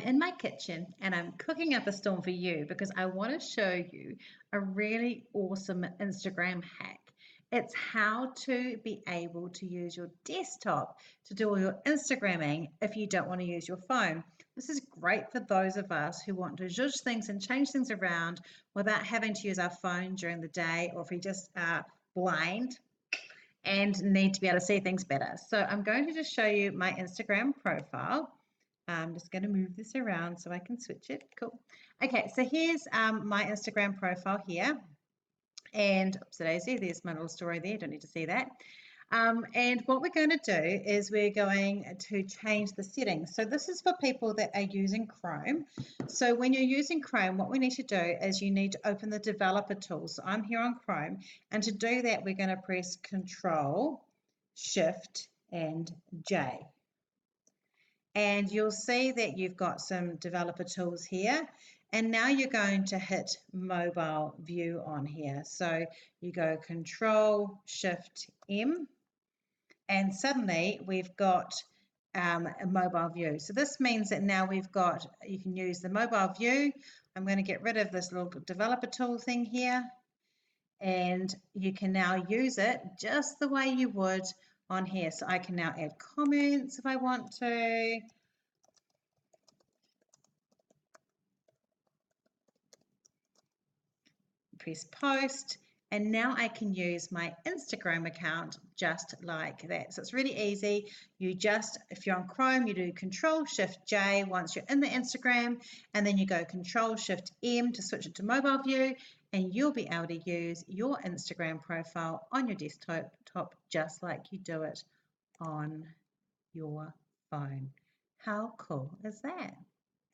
in my kitchen and I'm cooking up a storm for you because I want to show you a really awesome Instagram hack. It's how to be able to use your desktop to do all your Instagramming if you don't want to use your phone. This is great for those of us who want to zhuzh things and change things around without having to use our phone during the day, or if we just are blind and need to be able to see things better. So I'm going to just show you my Instagram profile. I'm just going to move this around so I can switch it. Cool. Okay, so here's my Instagram profile here. And oops, there's my little story there. Don't need to see that. And what we're going to do is we're going to change the settings. So this is for people that are using Chrome. So when you're using Chrome, what we need to do is you need to open the developer tools. So I'm here on Chrome, and to do that, we're going to press Control, Shift, and J. And you'll see that you've got some developer tools here. And now you're going to hit mobile view on here. So you go Control, Shift, M, and suddenly we've got a mobile view. So this means that now you can use the mobile view. I'm going to get rid of this little developer tool thing here, and you can now use it just the way you would on here. So I can now add comments if I want to. Press post, and now I can use my Instagram account just like that. So it's really easy. If you're on Chrome, you do Control Shift J once you're in the Instagram, and then you go Control Shift M to switch it to mobile view, and you'll be able to use your Instagram profile on your desktop just like you do it on your phone. How cool is that?